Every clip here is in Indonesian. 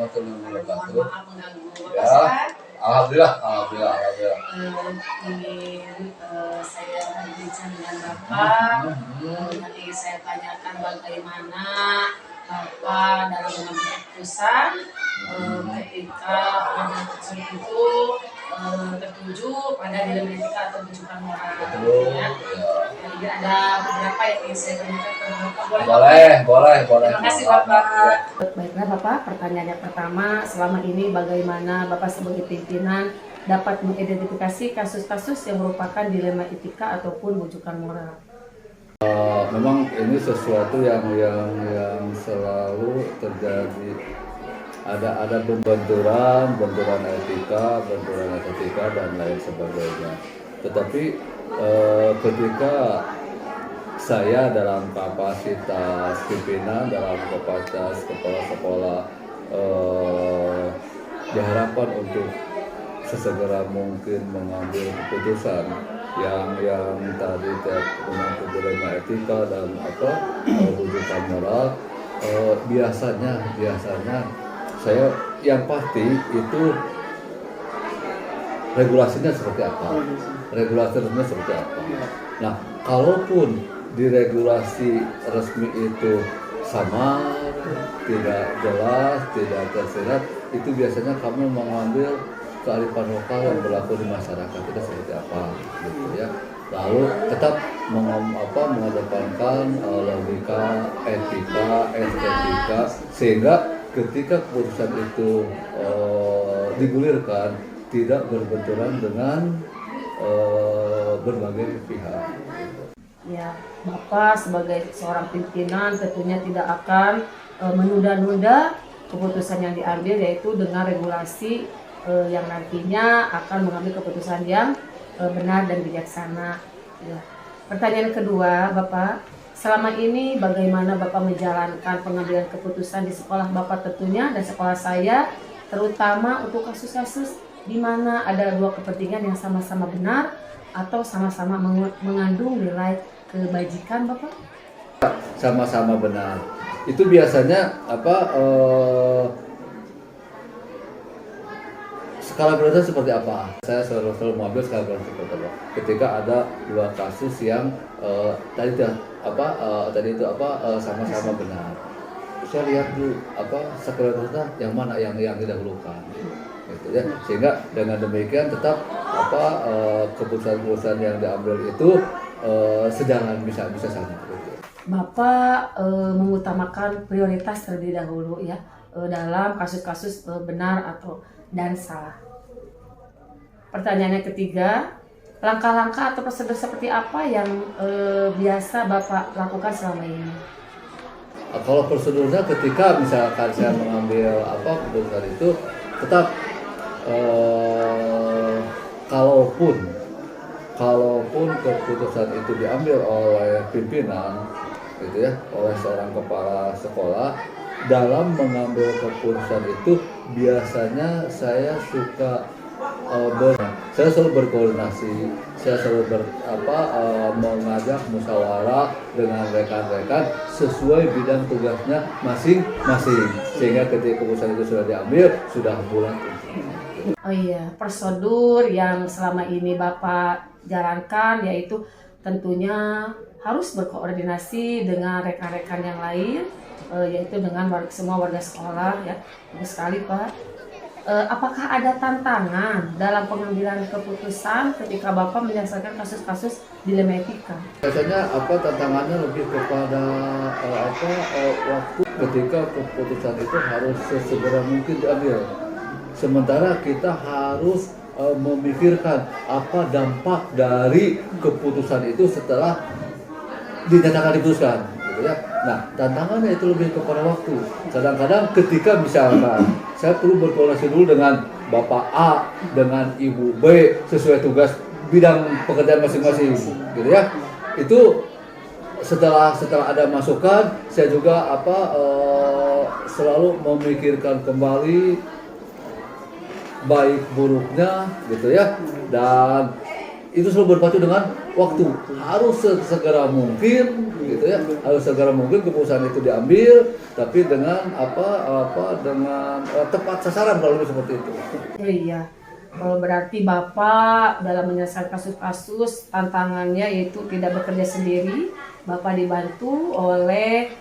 warahmatullahi Mohon wabarakatuh. maaf mengganggu Bapak Ya, sehat. alhamdulillah, alhamdulillah, alhamdulillah. Ingin saya berbincang dengan Bapak. Nanti saya tanyakan bagaimana Bapak dalam mengambil keputusan ketika pengambilan keputusan itu tertuju pada dilema etika atau rujukan moral. Betul. Ya. Jadi ada beberapa yang ingin saya tanyakan ke Bapak. Boleh. Terima kasih Bapak. Baiklah Bapak, pertanyaan yang pertama, selama ini bagaimana Bapak sebagai pimpinan dapat mengidentifikasi kasus-kasus yang merupakan dilema etika ataupun rujukan moral? Memang ini sesuatu yang selalu terjadi. Ada benturan etika dan lain sebagainya. Tetapi ketika saya dalam kapasitas pimpinan, dalam kapasitas kepala sekolah diharapkan untuk sesegera mungkin mengambil keputusan yang tadi menyangkut dilema etika dan rujukan moral. Biasanya saya yang pasti itu regulasinya seperti apa. Nah, kalaupun di regulasi resmi itu samar, tidak jelas, tidak tersirat, itu biasanya kami mengambil kearifan lokal yang berlaku di masyarakat itu seperti apa, gitu ya. Lalu tetap mengedepankan logika, etika, estetika, sehingga ketika keputusan itu digulirkan tidak berbenturan dengan berbagai pihak. Ya, Bapak sebagai seorang pimpinan tentunya tidak akan menunda-nunda keputusan yang diambil, yaitu dengan regulasi yang nantinya akan mengambil keputusan yang benar dan bijaksana. Ya. Pertanyaan kedua, Bapak, selama ini bagaimana Bapak menjalankan pengambilan keputusan di sekolah Bapak tentunya dan sekolah saya, terutama untuk kasus-kasus di mana ada dua kepentingan yang sama-sama benar atau sama-sama mengandung nilai kebajikan, Bapak? Sama-sama benar. Itu biasanya skala prioritas seperti apa? Saya selalu mengambil skala prioritas seperti apa? Ketika ada dua kasus yang sama-sama benar. Saya lihat dulu skala prioritasnya yang mana yang didahulukan. Gitu ya. Sehingga dengan demikian tetap keputusan-keputusan yang diambil itu sejalan bisa sama. Bapak mengutamakan prioritas terlebih dahulu ya dalam kasus-kasus benar dan salah. Pertanyaan yang ketiga, langkah-langkah atau prosedur seperti apa yang biasa Bapak lakukan selama ini? Kalau prosedurnya ketika misalkan saya mengambil keputusan itu tetap kalaupun keputusan itu diambil oleh pimpinan, gitu ya, oleh seorang kepala sekolah, dalam mengambil keputusan itu biasanya saya suka saya selalu berkoordinasi, saya selalu mengajak musyawarah dengan rekan-rekan sesuai bidang tugasnya masing-masing, sehingga ketika keputusan itu sudah diambil sudah bulat. Oh iya, prosedur yang selama ini Bapak jalankan yaitu tentunya harus berkoordinasi dengan rekan-rekan yang lain, yaitu dengan semua warga sekolah ya. Bagus sekali Pak. Apakah ada tantangan dalam pengambilan keputusan ketika Bapak menyelesaikan kasus-kasus dilema etika? Biasanya tantangannya lebih kepada waktu ketika keputusan itu harus sesegera mungkin diambil. Sementara kita harus memikirkan apa dampak dari keputusan itu setelah dinyatakan diputuskan, gitu ya. Nah, tantangannya itu lebih kepada waktu. Kadang-kadang ketika misalkan saya perlu berkoordinasi dulu dengan Bapak A dengan Ibu B sesuai tugas bidang pekerjaan masing-masing, gitu ya. Itu setelah ada masukan, saya juga selalu memikirkan kembali baik buruknya, gitu ya, dan itu selalu berpacu dengan waktu, harus segera mungkin gitu ya, harus segera mungkin keputusan itu diambil, tapi dengan dengan tepat sasaran kalau seperti itu. Oh iya, kalau berarti Bapak dalam menyelesaikan kasus-kasus tantangannya yaitu tidak bekerja sendiri, Bapak dibantu oleh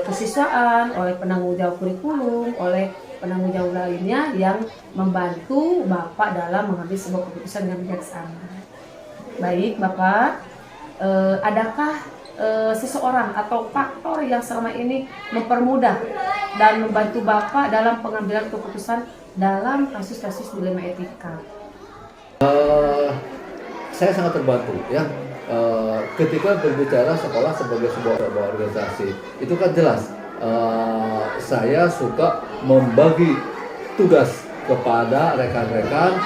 kesiswaan, oleh penanggung jawab kurikulum, oleh penanggung jawab lainnya yang membantu Bapak dalam mengambil sebuah keputusan yang bijaksana. Baik Bapak, adakah seseorang atau faktor yang selama ini mempermudah dan membantu Bapak dalam pengambilan keputusan dalam kasus-kasus dilema etika? Saya sangat terbantu ya. Ketika berbicara sekolah sebagai sebuah organisasi, itu kan jelas saya suka membagi tugas kepada rekan-rekan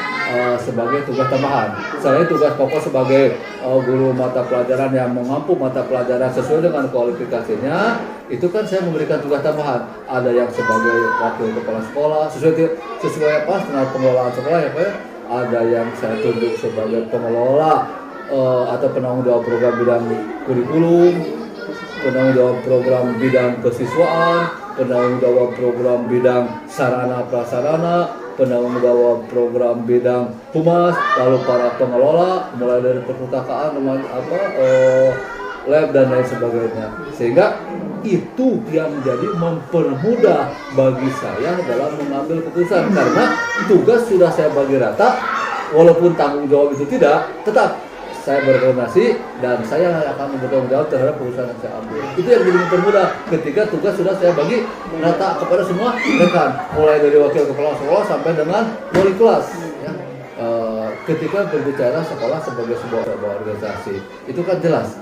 sebagai tugas tambahan. Saya tugas pokok sebagai guru mata pelajaran yang mengampu mata pelajaran sesuai dengan kualifikasinya. Itu kan saya memberikan tugas tambahan. Ada yang sebagai wakil kepala sekolah sesuai dengan pengelolaan sekolah ya Pak ya. Ada yang saya tunjuk sebagai pengelola atau penanggung jawab program bidang kurikulum, penanggung jawab program bidang kesiswaan, penanggung jawab program bidang sarana prasarana, penanggung jawab program bidang humas, lalu para pengelola mulai dari perpustakaan, lab dan lain sebagainya. Sehingga itu yang menjadi mempermudah bagi saya dalam mengambil keputusan, karena tugas sudah saya bagi rata, walaupun tanggung jawab itu tidak, tetap saya berkoordinasi dan saya akan bertanggung jawab terhadap perusahaan yang saya ambil. Itu yang jadi mempermudah ketika tugas sudah saya bagi rata kepada semua rekan, mulai dari wakil kepala sekolah sampai dengan wali kelas. Ya. Ketika berbicara sekolah sebagai sebuah organisasi, itu kan jelas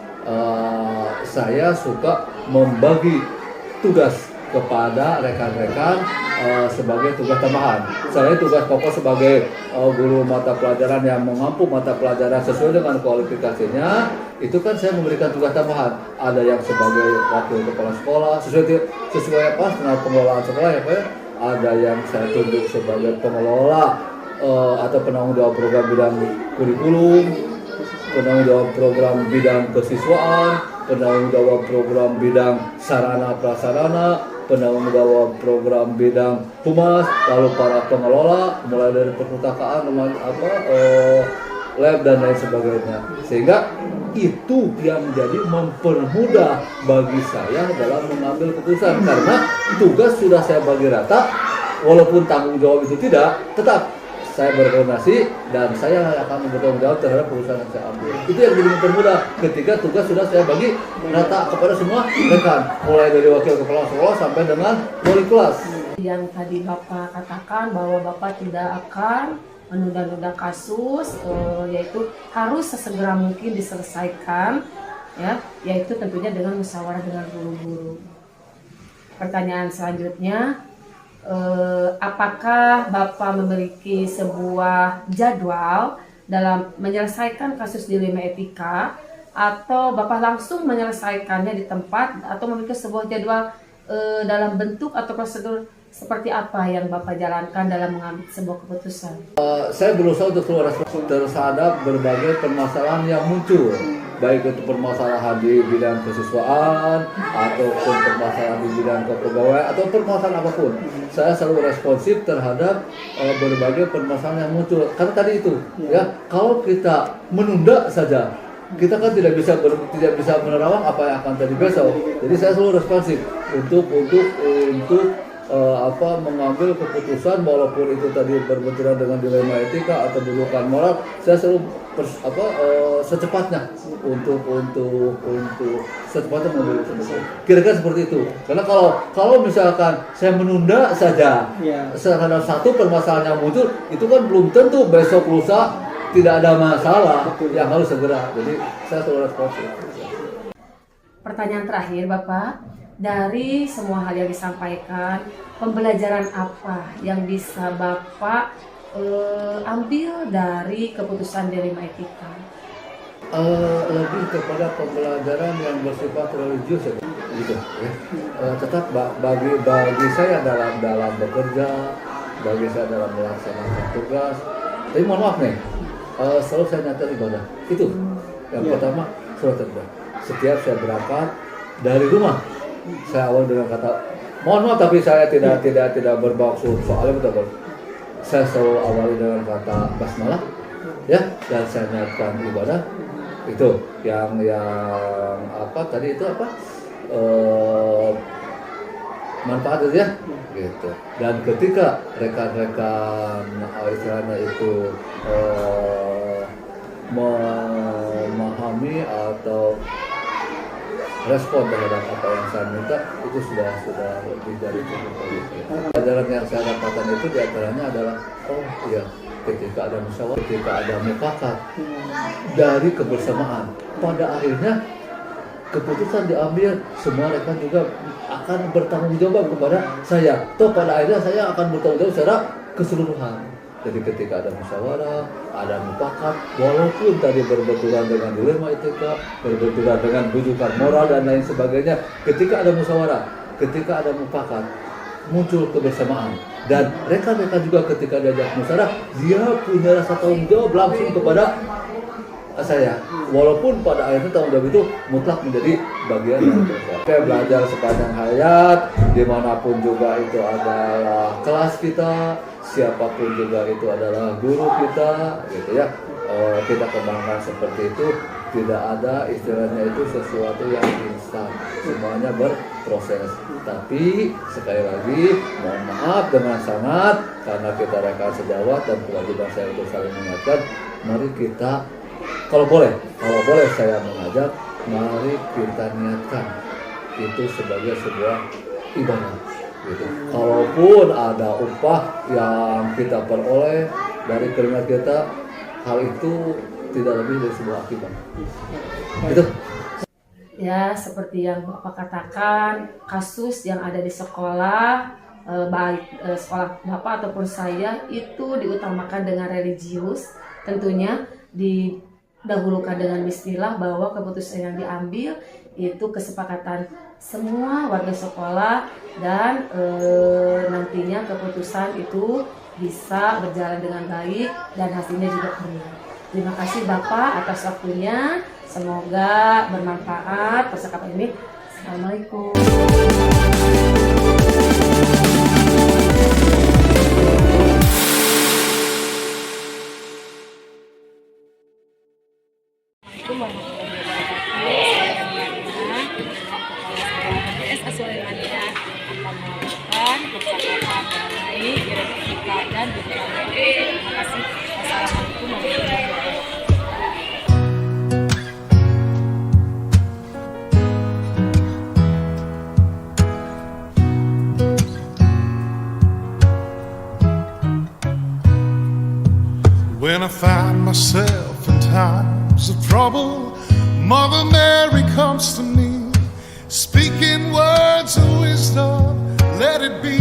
saya suka membagi tugas kepada rekan-rekan sebagai tugas tambahan. Saya tugas pokok sebagai guru mata pelajaran yang mengampu mata pelajaran sesuai dengan kualifikasinya. Itu kan saya memberikan tugas tambahan. Ada yang sebagai wakil kepala sekolah sesuai dengan pengelolaan sekolah ya Pak ya. Ada yang saya tunjuk sebagai pengelola atau penanggung jawab program bidang kurikulum, penanggung jawab program bidang kesiswaan, penanggung jawab program bidang sarana prasarana, penanggung jawab program bidang humas, lalu para pengelola mulai dari perpustakaan, lab dan lain sebagainya. Sehingga itu yang menjadi mempermudah bagi saya dalam mengambil keputusan, karena tugas sudah saya bagi rata, walaupun tanggung jawab itu tidak, tetap saya berkoordinasi dan saya akan bertanggung jawab terhadap perusahaan yang saya ambil. Itu yang jadi mempermudah ketika tugas sudah saya bagi rata kepada semua rekan, mulai dari wakil kepala sekolah sampai dengan wali kelas. Yang tadi Bapak katakan bahwa Bapak tidak akan menunda-nunda kasus, yaitu harus sesegera mungkin diselesaikan, ya, yaitu tentunya dengan musyawarah dengan guru-guru. Pertanyaan selanjutnya, apakah Bapak memiliki sebuah jadwal dalam menyelesaikan kasus dilema etika, atau Bapak langsung menyelesaikannya di tempat, atau memiliki sebuah jadwal dalam bentuk atau prosedur seperti apa yang Bapak jalankan dalam mengambil sebuah keputusan? Saya berusaha untuk keluar terhadap berbagai permasalahan yang muncul, baik itu permasalahan di bidang kesiswaan ataupun permasalahan di bidang kepegawaian atau permasalahan apapun. Saya selalu responsif terhadap berbagai permasalahan yang muncul. Karena tadi itu, ya, kalau kita menunda saja, kita kan tidak bisa menerawang apa yang akan terjadi besok. Jadi saya selalu responsif untuk mengambil keputusan, walaupun itu tadi berbenturan dengan dilema etika atau dudukan moral. Saya selalu secepatnya untuk secepatnya mengambil keputusan. Kira-kira seperti itu. Karena kalau misalkan saya menunda saja, terhadap satu permasalahan yang muncul, itu kan belum tentu besok lusa tidak ada masalah. Yang harus segera. Jadi saya selalu responsif. Pertanyaan terakhir Bapak, dari semua hal yang disampaikan, pembelajaran apa yang bisa Bapak ambil dari keputusan dilema etika? Lebih kepada pembelajaran yang bersifat religius ya, gitu ya. Tetap bagi saya dalam bekerja, bagi saya dalam melaksanakan tugas. Tapi mohon maaf nih, selalu saya nyata ibadah itu. Yang pertama surat At-Taubah. Setiap saya berangkat dari rumah, saya awal dengan kata mohon maaf tapi saya tidak bermaksud soalnya betul. Saya selalu awali dengan kata basmalah, ya, dan saya niatkan ibadah. Itu yang apa tadi itu apa manfaat itu ya, gitu. Dan ketika rekan-rekan istilahnya itu memahami atau respon terhadap apa yang saya minta, itu sudah lebih dari cukup. Pelajaran yang saya dapatkan itu diantaranya adalah oh iya, ketika ada musyawarah, ketika ada mufakat dari kebersamaan, pada akhirnya keputusan diambil, semua rekan juga akan bertanggung jawab kepada saya. Toh pada akhirnya saya akan bertanggung jawab secara keseluruhan. Jadi ketika ada musyawarah, ada mufakat, walaupun tadi berbenturan dengan dilema etika, berbenturan dengan rujukan moral dan lain sebagainya, ketika ada musyawarah, ketika ada mufakat, muncul kebersamaan. Dan rekan-rekan juga ketika diajak musyawarah, dia punya rasa tanggung jawab langsung kepada saya, walaupun pada akhirnya tanggung jawab itu mutlak menjadi bagian dari saya. Saya belajar sepanjang hayat, dimanapun juga itu adalah kelas kita, siapapun juga itu adalah guru kita, gitu ya. Kita kembangkan seperti itu, tidak ada istilahnya itu sesuatu yang instan, semuanya berproses. Tapi sekali lagi mohon maaf dengan sangat, karena kita rekan sejawat dan kewajiban saya untuk saling mengingatkan, mari kita kalau boleh saya mengajak, mari kita niatkan itu sebagai sebuah ibadah. Gitu. Kalaupun ada upah yang kita peroleh dari keringat kita, hal itu tidak lebih dari sebuah akibat. Gitu. Ya, seperti yang Bapak katakan, kasus yang ada di sekolah, baik sekolah Bapak ataupun saya, itu diutamakan dengan religius, tentunya didahulukan dengan bismillah, bahwa keputusan yang diambil itu kesepakatan semua warga sekolah, dan nantinya keputusan itu bisa berjalan dengan baik dan hasilnya juga benar. Terima kasih Bapak atas waktunya, semoga bermanfaat percakapan ini. Assalamualaikum. When I find myself in times of trouble, Mother Mary comes to me, speaking words of wisdom, let it be.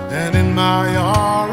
And in my arms